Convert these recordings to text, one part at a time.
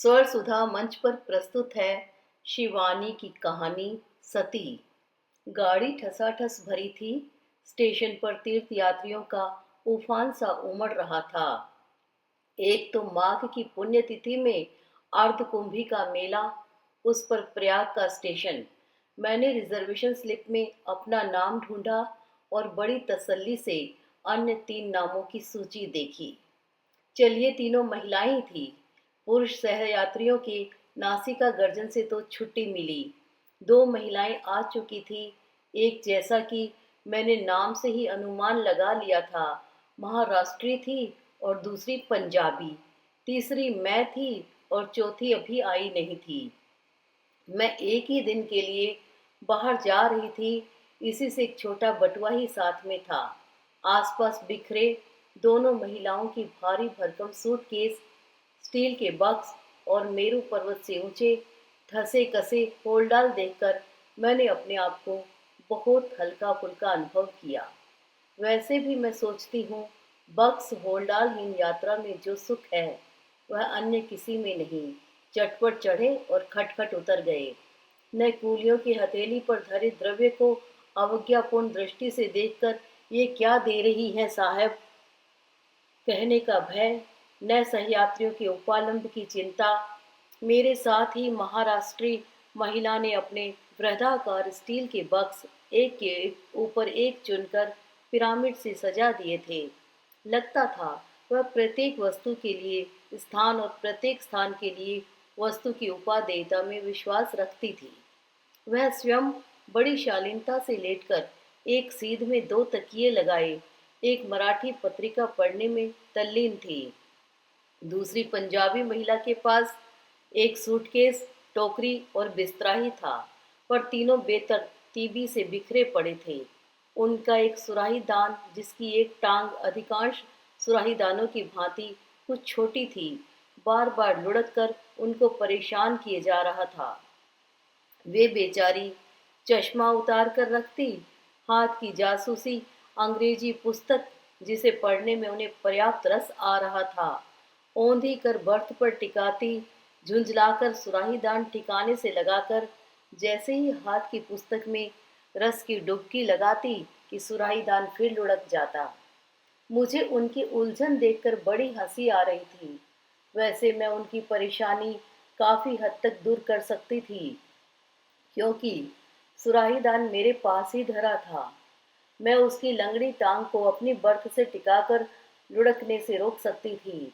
स्वर सुधा मंच पर प्रस्तुत है शिवानी की कहानी सती। गाड़ी ठसाठस भरी थी। स्टेशन पर तीर्थ यात्रियों का उफान सा उमड़ रहा था। एक तो माघ की पुण्यतिथि में अर्धकुंभी का मेला, उस पर प्रयाग का स्टेशन। मैंने रिजर्वेशन स्लिप में अपना नाम ढूंढा और बड़ी तसल्ली से अन्य 3 नामों की सूची देखी। चलिए, तीनों महिलाएं थी। पुरुष सहयात्रियों के नासिका गर्जन से तो छुट्टी मिली। 2 महिलाएं आ चुकी थी। एक, जैसा कि मैंने नाम से ही अनुमान लगा लिया था, महाराष्ट्री थी और दूसरी पंजाबी। तीसरी मैं थी और चौथी अभी आई नहीं थी। मैं एक ही दिन के लिए बाहर जा रही थी, इसी से एक छोटा बटुआ ही साथ में था। आसपास बिखरे दोनों महिलाओं की भारी भरकम सूटकेस, स्टील के बक्स और मेरू पर्वत से ऊंचे ठसे कसे होलडाल देखकर मैंने अपने आप को बहुत हल्का फुल्का अनुभव किया। वैसे भी मैं सोचती हूँ, बक्स होलडालहीन यात्रा में जो सुख है वह अन्य किसी में नहीं। चटपट चढ़े और खटखट उतर गए। न कूलियों की हथेली पर धरे द्रव्य को अवज्ञापूर्ण दृष्टि से देखकर ये क्या दे रही है साहब कहने का भय, न सहयात्रियों के उपालंब की चिंता। मेरे साथ ही महाराष्ट्री महिला ने अपने वृहदाकार स्टील के बक्स एक के ऊपर एक चुनकर पिरामिड से सजा दिए थे। लगता था वह प्रत्येक वस्तु के लिए स्थान और प्रत्येक स्थान के लिए वस्तु की उपादेयता में विश्वास रखती थी। वह स्वयं बड़ी शालीनता से लेटकर एक सीध में 2 तकिए लगाए एक मराठी पत्रिका पढ़ने में तल्लीन थी। दूसरी पंजाबी महिला के पास एक सूटकेस, टोकरी और बिस्तरा ही था, पर तीनों बेतरतीबी से बिखरे पड़े थे। उनका एक सुराहीदान, जिसकी एक टांग अधिकांश सुराहीदानों की भांति कुछ छोटी थी, बार बार लुढ़क कर उनको परेशान किए जा रहा था। वे बेचारी चश्मा उतार कर रखती, हाथ की जासूसी अंग्रेजी पुस्तक, जिसे पढ़ने में उन्हें पर्याप्त रस आ रहा था, औंधी कर बर्थ पर टिकाती, झुंझलाकर सुराहीदान ठिकाने से लगाकर जैसे ही हाथ की पुस्तक में रस की डुबकी लगाती कि सुराहीदान फिर लुढ़क जाता। मुझे उनकी उलझन देखकर बड़ी हंसी आ रही थी। वैसे मैं उनकी परेशानी काफी हद तक दूर कर सकती थी, क्योंकि सुराहीदान मेरे पास ही धरा था। मैं उसकी लंगड़ी टांग को अपनी बर्थ से टिकाकर लुढ़कने से रोक सकती थी,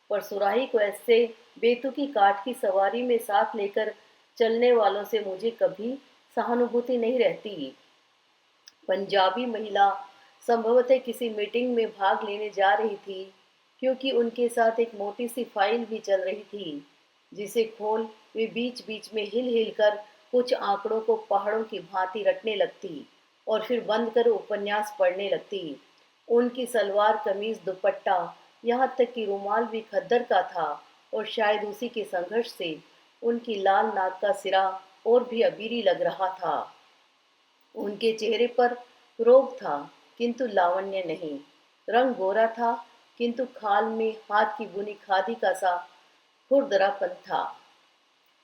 पर सुराही को ऐसे बेतुकी काठ की सवारी में साथ लेकर चलने वालों से मुझे कभी सहानुभूति नहीं रहती। पंजाबी महिला संभवतः किसी मीटिंग में भाग लेने जा रही थी, क्योंकि उनके साथ एक मोटी सी फाइल भी चल रही थी, जिसे खोल वे बीच बीच में हिल हिल कर कुछ आंकड़ों को पहाड़ों की भांति रटने लगती और फिर बंद कर उपन्यास पढ़ने लगती। उनकी सलवार कमीज दुपट्टा, यहाँ तक कि रुमाल भी खद्दर का था, और शायद उसी के संघर्ष से उनकी लाल नाक का सिरा और भी अबीरी लग रहा था। उनके चेहरे पर रोग था, किंतु लावण्य नहीं। रंग गोरा था, किंतु खाल में हाथ की बुनी खादी का सा खुरदरापन था।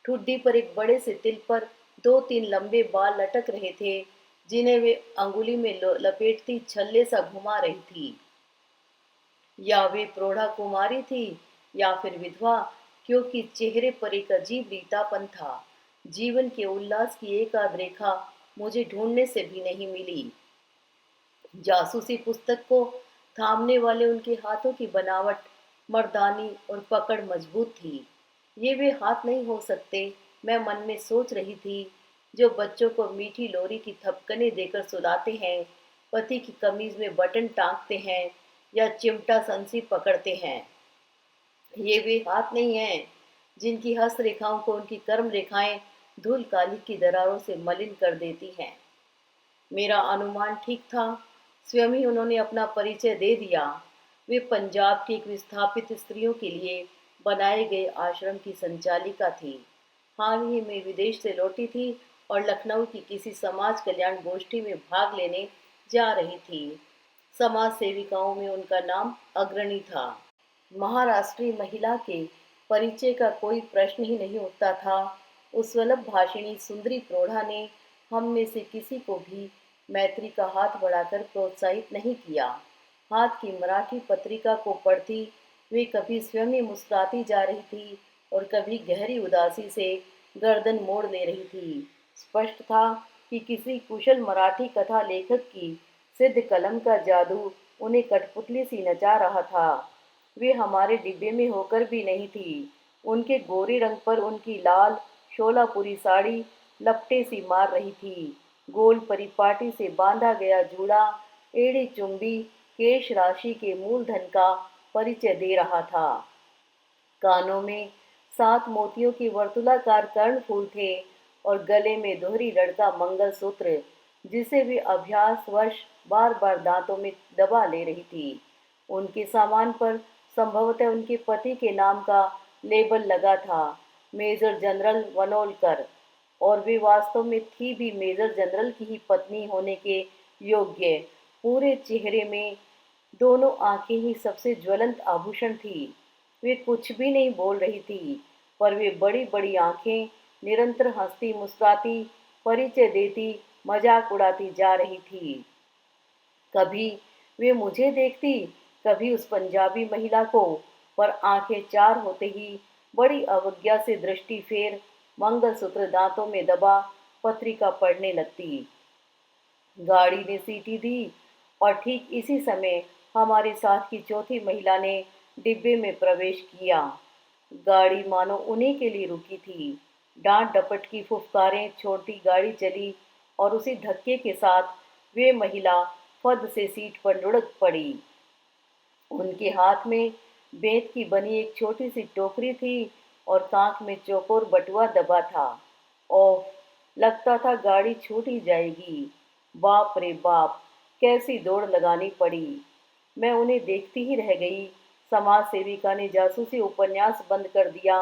ठुड्डी पर एक बड़े से तिल पर 2-3 लंबे बाल लटक रहे थे, जिन्हें वे अंगुली में लपेटती छल्ले सा घुमा रही थी। या वे प्रौढ़ा कुमारी थी या फिर विधवा, क्योंकि चेहरे पर एक अजीब रीतापन था। जीवन के उल्लास की एक आध रेखा मुझे ढूंढने से भी नहीं मिली। जासूसी पुस्तक को थामने वाले उनके हाथों की बनावट मर्दानी और पकड़ मजबूत थी। ये वे हाथ नहीं हो सकते, मैं मन में सोच रही थी, जो बच्चों को मीठी लोरी की थपकने देकर सुलाते हैं, पति की कमीज में बटन टांगते हैं या चिमटा संसी पकड़ते हैं। ये वे हाथ नहीं हैं जिनकी हस्त रेखाओं को उनकी कर्म रेखाएं धूल काली की दरारों से मलिन कर देती हैं। मेरा अनुमान ठीक था। स्वयं ही उन्होंने अपना परिचय दे दिया। वे पंजाब की एक विस्थापित स्त्रियों के लिए बनाए गए आश्रम की संचालिका थी। हाल ही में विदेश से लौटी थी और लखनऊ की किसी समाज कल्याण गोष्ठी में भाग लेने जा रही थी। समाज सेविकाओं में उनका नाम अग्रणी था। महाराष्ट्री महिला के परिचय का कोई प्रश्न ही नहीं उठता था। उस वल्लभ भाषिणी सुंदरी प्रौढ़ा ने हम में से किसी को भी मैत्री का हाथ बढ़ाकर प्रोत्साहित नहीं किया। हाथ की मराठी पत्रिका को पढ़ती वे कभी स्वयं ही मुस्कुराती जा रही थी और कभी गहरी उदासी से गर्दन मोड़ ले रही थी। स्पष्ट था कि किसी कुशल मराठी कथा लेखक की सिद्ध कलम का जादू उन्हें कठपुतली सी नचा रहा था। वे हमारे डिब्बे में होकर भी नहीं थी। उनके गोरे रंग पर उनकी लाल शोलापुरी साड़ी लपटे सी मार रही थी। गोल परिपाटी से बांधा गया जूड़ा एड़ी चुंबी केश राशि के मूलधन का परिचय दे रहा था। कानों में 7 मोतियों की वर्तुलाकार कर्णफूल थे और गले में दोहरी रण का मंगलसूत्र, जिसे वे अभ्यासवश बार बार दांतों में दबा ले रही थी। उनके सामान पर संभवतः उनके पति के नाम का लेबल लगा था, मेजर जनरल वनोलकर, और वे वास्तव में थी भी मेजर जनरल की ही पत्नी होने के योग्य। पूरे चेहरे में दोनों आंखें ही सबसे ज्वलंत आभूषण थी। वे कुछ भी नहीं बोल रही थी, पर वे बड़ी बड़ी आंखें निरंतर हंसती मुस्कुराती परिचय देती मजाक उड़ाती जा रही थी। कभी वे मुझे देखती, कभी उस पंजाबी महिला को, पर आंखें चार होते ही बड़ी अवज्ञा से दृष्टि फेर मंगलसूत्र दांतों में दबा पत्रिका पढ़ने लगती। गाड़ी ने सीटी दी और ठीक इसी समय हमारे साथ की चौथी महिला ने डिब्बे में प्रवेश किया। गाड़ी मानो उन्हीं के लिए रुकी थी। डांट डपट की फुफकारें छोड़ती गाड़ी चली और उसी धक्के के साथ वे महिला फद से सीट पर लुढ़क पड़ी। उनके हाथ में बेंत की बनी एक छोटी सी टोकरी थी और कांख में चौकोर बटुआ दबा था। ओह, लगता था गाड़ी छूट ही जाएगी। बाप रे बाप, कैसी दौड़ लगानी पड़ी। मैं उन्हें देखती ही रह गई। समाज सेविका ने जासूसी उपन्यास बंद कर दिया।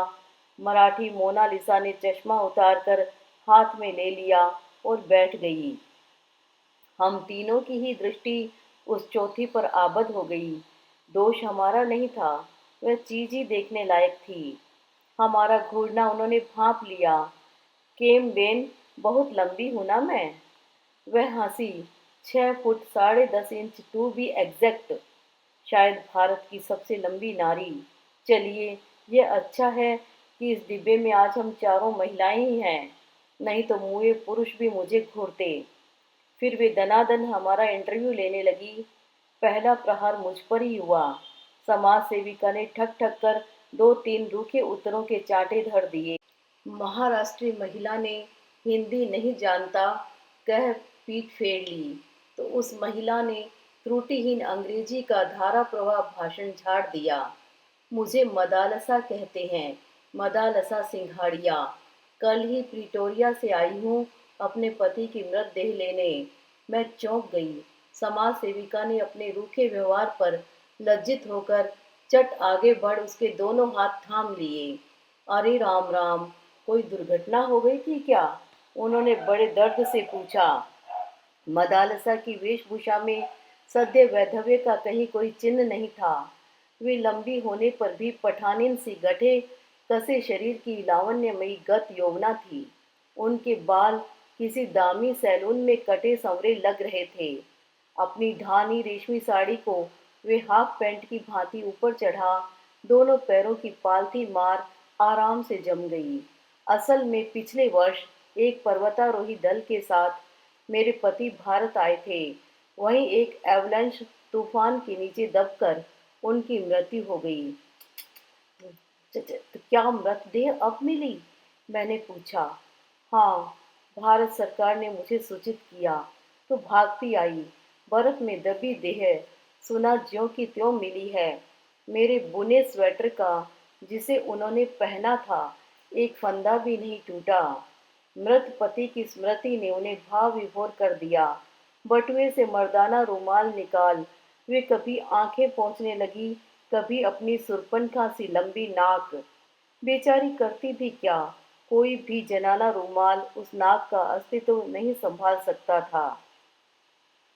मराठी मोनालिसा ने चश्मा उतारकर हाथ में ले लिया और बैठ गई। हम तीनों की ही दृष्टि उस चौथी पर आबद्ध हो गई। दोष हमारा नहीं था, वह चीज ही देखने लायक थी। हमारा घूरना उन्होंने भांप लिया। केम बेन, बहुत लंबी हूं ना मैं? वह हंसी। 6 foot 10.5 inch to be exact. शायद भारत की सबसे लंबी नारी। चलिए, यह अच्छा है कि इस डिब्बे में आज हम चारों महिलाएं ही हैं, नहीं तो मुए पुरुष भी मुझे घूरते। फिर वे दनादन हमारा इंटरव्यू लेने लगी। पहला प्रहार मुझ पर ही हुआ। समाज सेविका ने ठक ठक कर 2-3 रूखे उत्तरों के चांटे धर दिए। महाराष्ट्रीय महिला ने हिंदी नहीं जानता कह पीठ फेर ली, तो उस महिला ने त्रुटिहीन अंग्रेजी का धारा प्रवाह भाषण झाड़ दिया। मुझे मदालसा कहते हैं, मदालसा सिंघाड़िया। कल ही प्रिटोरिया से आई हूँ अपने पति की मृतदेह लेने। मैं चौंक गई। समाज सेविका ने अपने रूखे व्यवहार पर लज्जित होकर चट आगे बढ़ उसके दोनों हाथ थाम लिए। अरे राम राम, कोई दुर्घटना हो गई थी क्या? उन्होंने बड़े दर्द से पूछा। मदालसा की वेशभूषा में सद्य वैधव्य का कहीं कोई चिन्ह नहीं था। वे लंबी होने पर भी पठानिन सी गठे कसे शरीर की लावण्यमयी गत यौवना थी। उनके बाल किसी दामी सैलून में कटे संवरे लग रहे थे। अपनी ढानी रेशमी साड़ी को वे हाफ पैंट की भांति ऊपर चढ़ा दोनों पैरों की पालथी मार आराम से जम गई। असल में पिछले वर्ष एक पर्वतारोही दल के साथ मेरे पति भारत आए थे। वहीं एक एवलांच तूफान के नीचे दबकर उनकी मृत्यु हो गई। तो क्या मृतदेह अब मिली? मैंने पूछा। हाँ, भारत सरकार ने मुझे सूचित किया तो भागती आई। बर्फ में दबी देह सुना ज्यों की त्यों मिली है। मेरे बुने स्वेटर का, जिसे उन्होंने पहना था, एक फंदा भी नहीं टूटा। मृत पति की स्मृति ने उन्हें भाव विभोर कर दिया। बटुए से मर्दाना रुमाल निकाल वे कभी आंखें पोंछने लगी, कभी अपनी सुरपनखा सी लंबी नाक। बेचारी करती भी क्या, कोई भी जनाना रुमाल उस नाक का अस्तित्व नहीं संभाल सकता था।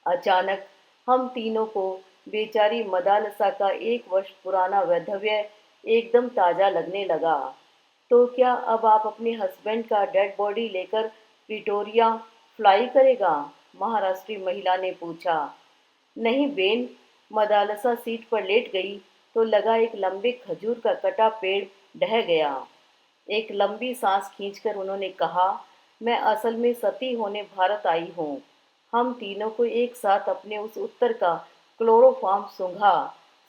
अचानक हम तीनों को बेचारी मदालसा का 1 वर्ष पुराना वैधव्य एकदम ताज़ा लगने लगा। तो क्या अब आप अपने हस्बैंड का डेड बॉडी लेकर प्रिटोरिया फ्लाई करेगा? महाराष्ट्री महिला ने पूछा। नहीं बेन, मदालसा सीट पर लेट गई तो लगा एक लंबे खजूर का कटा पेड़ ढह गया। एक लंबी सांस खींचकर उन्होंने कहा, मैं असल में सती होने भारत आई हूँ। हम तीनों को एक साथ अपने उस उत्तर का क्लोरोफॉर्म सूंघा।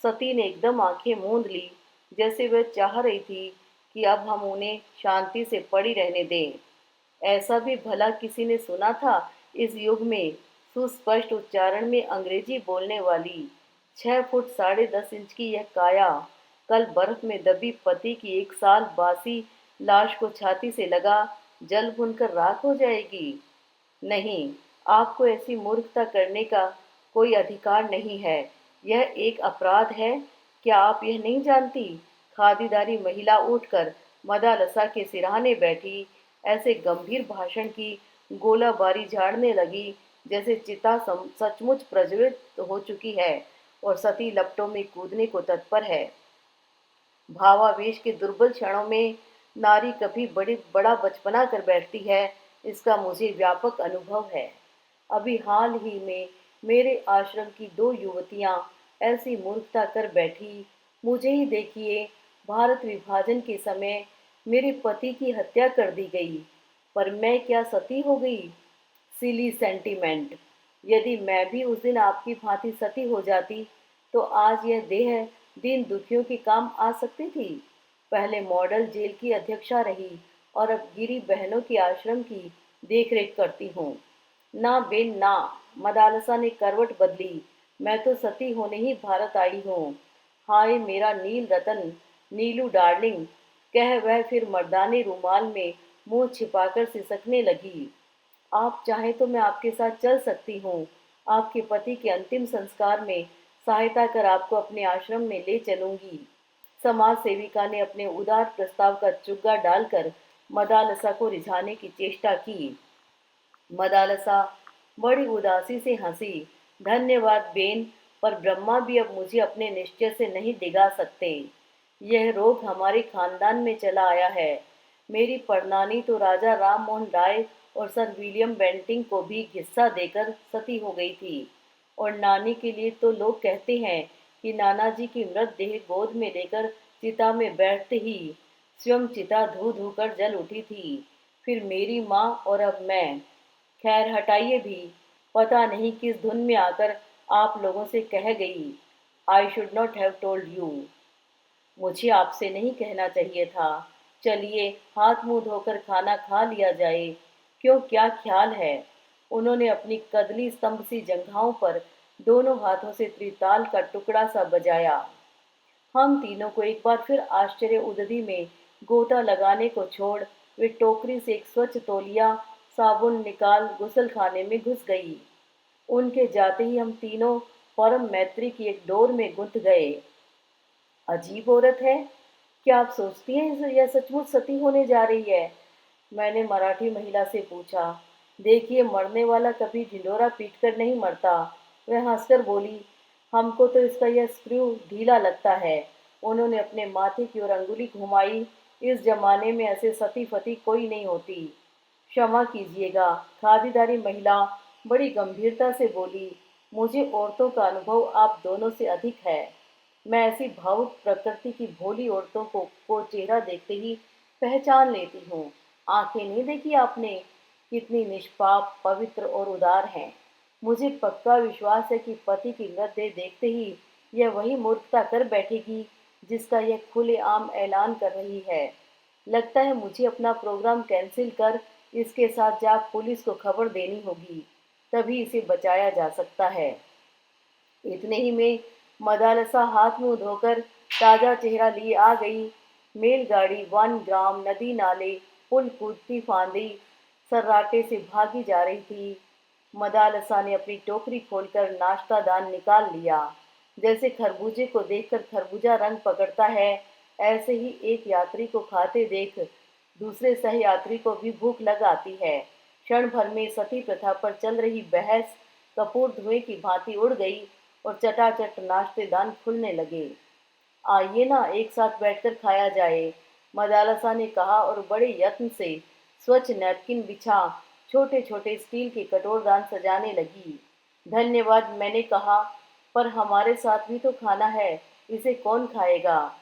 सती ने एकदम आंखें मूंद ली, जैसे वह चाह रही थी कि अब हम उन्हें शांति से पड़ी रहने दें। ऐसा भी भला किसी ने सुना था इस युग में सुस्पष्ट उच्चारण में अंग्रेजी बोलने वाली 6 फुट 10.5 इंच की यह काया कल बर्फ में दबी पति की 1 साल बासी लाश को छाती से लगा जल भुनकर राख हो जाएगी? नहीं, आपको ऐसी मूर्खता करने का कोई अधिकार नहीं है। यह एक अपराध है। क्या आप यह नहीं जानती? खादीदारी महिला उठकर मदालसा के सिरहाने बैठी, ऐसे गंभीर भाषण की गोलाबारी झाड़ने लगी जैसे चिता सचमुच प्रज्वलित हो चुकी है और सती लपटों में कूदने को तत्पर है। भावावेश के दुर्बल क्षणों में नारी कभी बड़ा बचपना कर बैठती है, इसका मुझे व्यापक अनुभव है। अभी हाल ही में मेरे आश्रम की 2 युवतियां ऐसी मूर्खता कर बैठी। मुझे ही देखिए, भारत विभाजन के समय मेरे पति की हत्या कर दी गई, पर मैं क्या सती हो गई? सिली सेंटीमेंट। यदि मैं भी उस दिन आपकी भांति सती हो जाती तो आज यह देह दीन दुखियों के काम आ सकती थी। पहले मॉडल जेल की अध्यक्षा रही और अब गिरी बहनों के आश्रम की देखरेख करती हूँ। ना बेन ना, मदालसा ने करवट बदली। मैं तो सती होने ही भारत आई हूँ। हाय मेरा नील रतन, नीलू डार्लिंग, कह वह फिर मर्दाने रुमाल में मुंह छिपाकर सिसकने लगी। आप चाहें तो मैं आपके साथ चल सकती हूँ। आपके पति के अंतिम संस्कार में सहायता कर आपको अपने आश्रम में ले चलूंगी। समाज सेविका ने अपने उदार प्रस्ताव का चुग्गा डालकर मदालसा को रिझाने की चेष्टा की। मदालसा बड़ी उदासी से हंसी। धन्यवाद बेन, पर ब्रह्मा भी अब मुझे अपने निश्चय से नहीं डिगा सकते। यह रोग हमारे खानदान में चला आया है। मेरी परनानी तो राजा राम मोहन राय और सर विलियम बेंटिंग को भी हिस्सा देकर सती हो गई थी। और नानी के लिए तो लोग कहते हैं कि नाना जी की मृतदेह गोद में लेकर चिता में बैठते ही स्वयं चिता धू धू कर जल उठी थी। फिर मेरी माँ और अब मैं। खैर हटाइए भी, पता नहीं किस धुन में आकर आप लोगों से कह गई। I should not have told you. मुझे आपसे नहीं कहना चाहिए था। चलिए हाथ मुंह धोकर खाना खा लिया जाए। क्यों, क्या ख्याल है? उन्होंने अपनी कदली स्तंभ सी जंघाओं पर दोनों हाथों से त्रिताल का टुकड़ा सा बजाया। हम तीनों को एक बार फिर आश्चर्य उदधि में गोता लगाने को छोड़ वे टोकरी से एक स्वच्छ तौलिया साबुन निकाल गुसल खाने में घुस गई। उनके जाते ही हम तीनों परम मैत्री की एक डोर में गुंथ गए। अजीब औरत है। क्या आप सोचती हैं यह सचमुच सती होने जा रही है? मैंने मराठी महिला से पूछा। देखिए, मरने वाला कभी ढिंढोरा पीटकर नहीं मरता। वह हंसकर बोली, हमको तो इसका यह स्क्रू ढीला लगता है। उन्होंने अपने माथे की ओर अंगुली घुमाई। इस जमाने में ऐसे सती फती कोई नहीं होती। क्षमा कीजिएगा, खादीदारी महिला बड़ी गंभीरता से बोली। मुझे औरतों का अनुभव आप दोनों से अधिक है। मैं ऐसी भावुक प्रकृति की भोली औरतों को चेहरा देखते ही पहचान लेती हूँ। आंखें नहीं देखी आपने? कितनी निष्पाप, पवित्र और उदार हैं। मुझे पक्का विश्वास है कि पति की मृतदेह देखते ही यह वही मूर्खता कर बैठेगी जिसका यह खुलेआम ऐलान कर रही है। लगता है मुझे अपना प्रोग्राम कैंसिल कर इसके साथ जा पुलिस को खबर देनी होगी, तभी इसे बचाया जा सकता है। इतने ही में मदालसा हाथ मुंह धोकर ताजा चेहरा लिए आ गई। मेलगाड़ी वन ग्राम नदी नाले पुल कूदती फांदी सर्राटे से भागी जा रही थी। मदालसा ने अपनी टोकरी खोलकर नाश्ता दान निकाल लिया। जैसे खरबूजे को देखकर खरबूजा रंग पकड़ता है, ऐसे ही एक यात्री को खाते देख दूसरे सह यात्री को भी भूख लग आती है। क्षण भर में सती प्रथा पर चल रही बहस कपूर धुएं की भांति उड़ गई और चटाचट नाश्ते दान खुलने लगे। आइए ना एक साथ बैठकर खाया जाए, मदालसा ने कहा और बड़े यत्न से स्वच्छ नैपकिन बिछा छोटे छोटे स्टील के कटोरदान सजाने लगी। धन्यवाद, मैंने कहा, पर हमारे साथ भी तो खाना है, इसे कौन खाएगा?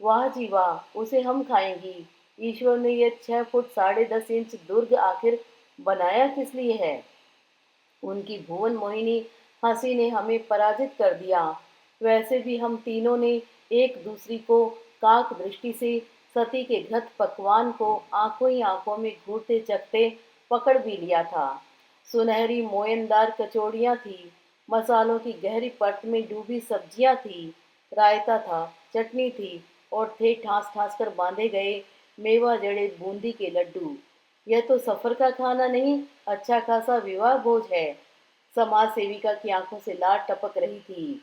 वाह जी वाह, उसे हम खाएंगी। ईश्वर ने यह 6 फुट 10.5 इंच दुर्ग आखिर बनाया किस लिए है? उनकी भुवन मोहिनी हंसी ने हमें पराजित कर दिया। वैसे भी हम तीनों ने एक दूसरी को काक दृष्टि से सती के घृत पकवान को आंखों ही आंखों में घूरते चखते पकड़ भी लिया था। सुनहरी मोयनदार कचौड़ियाँ थी, मसालों की गहरी परत में डूबी सब्जियाँ थी, रायता था, चटनी थी और थे ठास ठास कर बांधे गए मेवा जड़े बूंदी के लड्डू। यह तो सफर का खाना नहीं, अच्छा खासा विवाह भोज है। समाज सेविका की आंखों से लार टपक रही थी।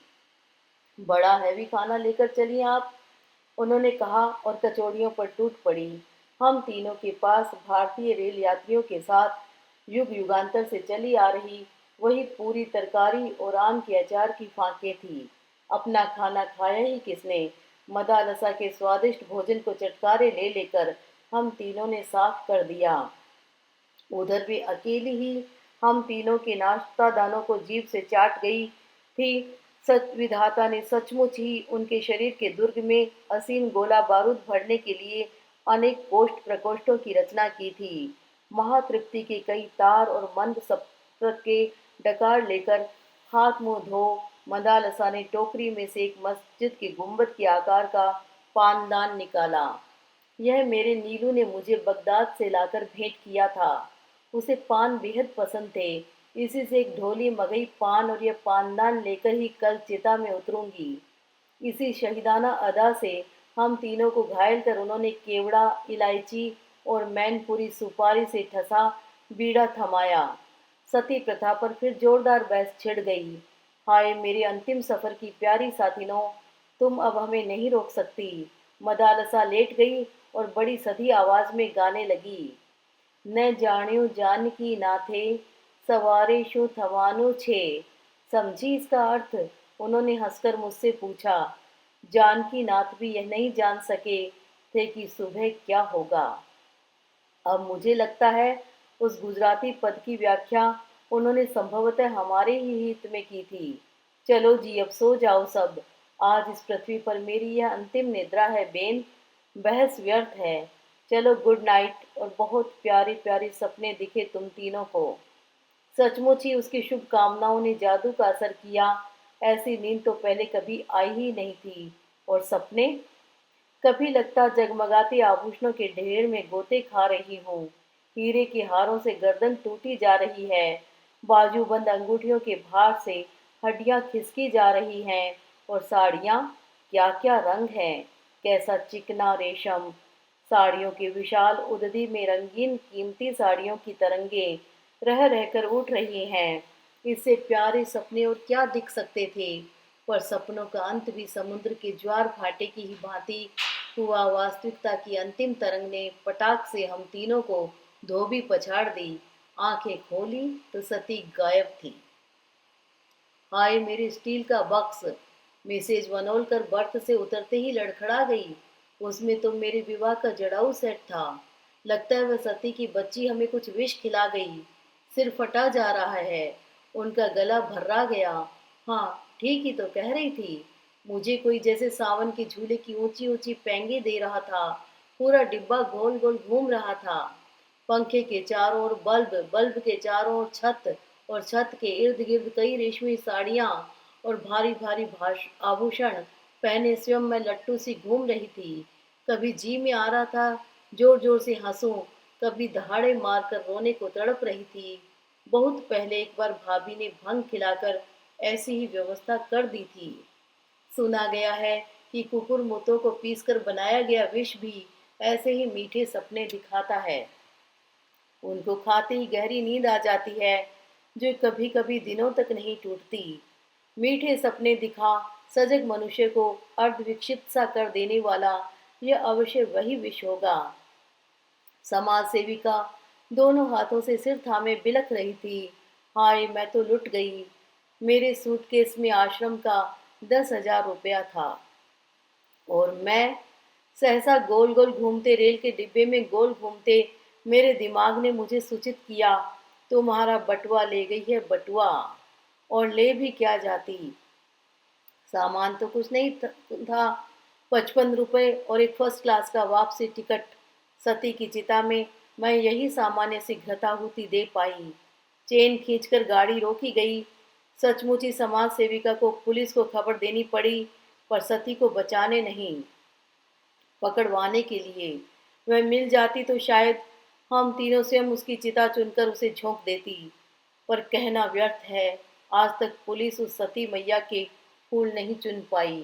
बड़ा हैवी खाना लेकर चलिए आप, उन्होंने कहा और कचौड़ियों पर टूट पड़ी। हम तीनों के पास भारतीय रेल यात्रियों के साथ युग युगांतर से चली आ रही वही पूरी तरकारी और आम के अचार की फांकें थी। अपना खाना खाया ही किसने? मदालसा के स्वादिष्ट भोजन को चटकारे ले लेकर हम तीनों ने साफ कर दिया। उधर भी अकेली ही हम तीनों के नाश्ता दानों को जीभ से चाट गई थी। सच विधाता ने सचमुच ही उनके शरीर के दुर्ग में असीम गोला बारूद भरने के लिए अनेक कोष्ठ प्रकोष्ठों की रचना की थी। महातृप्ति के कई तार और मंद सप्रत के डकार लेकर हाथ मुंह धो मदालसा ने टोकरी में से एक मस्जिद के गुंबद के आकार का पानदान निकाला। यह मेरे नीलू ने मुझे बगदाद से लाकर भेंट किया था। उसे पान बेहद पसंद थे। इसी से एक ढोली मगही पान और यह पानदान लेकर ही कल चिता में उतरूंगी। इसी शहीदाना अदा से हम तीनों को घायल कर उन्होंने केवड़ा, इलायची और मैनपुरी सुपारी से ठसा बीड़ा थमाया। सती प्रथा पर फिर जोरदार बहस छिड़ गई। हाय मेरे अंतिम सफर की प्यारी साथिनों, तुम अब हमें नहीं रोक सकती। मदालसा लेट गई और बड़ी सधी आवाज में गाने लगी। न जाण्यो जानकी नाथे, सवारे शो थवानो छे। समझी इसका अर्थ? उन्होंने हंसकर मुझसे पूछा। जानकी नाथ भी यह नहीं जान सके थे कि सुबह क्या होगा। अब मुझे लगता है उस गुजराती पद की व्याख्या उन्होंने संभवतः हमारे ही हित में की थी। चलो जी अब सो जाओ सब। आज इस पृथ्वी पर मेरी यह अंतिम निद्रा है बेन। बहस व्यर्थ है। चलो गुड नाइट और बहुत प्यारे प्यारे सपने दिखे तुम तीनों को। सचमुच ही उसकी शुभकामनाओं ने जादू का असर किया। ऐसी नींद तो पहले कभी आई ही नहीं थी। और सपने? कभी लगता जगमगाते आभूषणों के ढेर में गोते खा रही हूँ। हीरे के हारों से गर्दन टूटी जा रही है। बाजूबंद अंगूठियों के भार से हड्डियां खिसकी जा रही हैं। और साड़ियाँ, क्या क्या रंग हैं, कैसा चिकना रेशम। साड़ियों के विशाल उदधि में रंगीन कीमती साड़ियों की तरंगे रह रहकर उठ रही हैं। इससे प्यारे सपने और क्या दिख सकते थे? पर सपनों का अंत भी समुद्र के ज्वार भाटे की ही भांति हुआ। वास्तविकता की अंतिम तरंग ने पटाख से हम तीनों को धोबी पछाड़ दी। आंखें खोली तो सती गायब थी। हाय मेरे स्टील का बक्स! मिसेज वनोलकर बर्थ से उतरते ही लड़खड़ा गई। उसमें तो मेरे विवाह का जड़ाऊ सेट था। लगता है वह सती की बच्ची हमें कुछ विष खिला गई। सिर फटा जा रहा है। उनका गला भर्रा गया। हाँ, ठीक ही तो कह रही थी। मुझे कोई जैसे सावन के झूले की ऊंची ऊंची पेंगे दे रहा था। पूरा डिब्बा गोल गोल घूम रहा था। पंखे के चारों ओर बल्ब, बल्ब के चारों ओर छत और छत के इर्द गिर्द कई रेशमी साड़ियाँ और भारी भारी आभूषण पहने स्वयं मैं लट्टू सी घूम रही थी। कभी जी में आ रहा था जोर जोर से हंसूं, कभी दहाड़े मारकर रोने को तड़प रही थी। बहुत पहले एक बार भाभी ने भंग खिलाकर ऐसी ही व्यवस्था कर दी थी। सुना गया है कि कुकुरमुत्तों को पीसकर बनाया गया विष भी ऐसे ही मीठे सपने दिखाता है। उनको खाते ही गहरी नींद आ जाती है, जो कभी कभी दिनों तक नहीं टूटती। मीठे सपने दिखा सजग मनुष्य को अर्धविक्षिप्त सा कर देने वाला यह अवश्य वही विष होगा। समाज सेविका दोनों हाथों से सिर थामे बिलख रही थी। हाय मैं तो लुट गई। मेरे सूटकेस में आश्रम का 10,000 रुपया था। और मैं सहसा गोल गोल घूमते रेल के डिब्बे में गोल घूमते मेरे दिमाग ने मुझे सूचित किया, तुम्हारा बटुआ ले गई है बटुआ। और ले भी क्या जाती, सामान तो कुछ नहीं था। 55 रुपए और एक फर्स्ट क्लास का वापसी टिकट। सती की चिता में मैं यही सामान्य सी घृताहुति दे पाई। चेन खींचकर गाड़ी रोकी गई। सचमुच ही समाज सेविका को पुलिस को खबर देनी पड़ी, पर सती को बचाने नहीं, पकड़वाने के लिए। वह मिल जाती तो शायद हम तीनों स्वयं उसकी चिता चुनकर उसे झोंक देती। पर कहना व्यर्थ है, आज तक पुलिस उस सती मैया के फूल नहीं चुन पाई।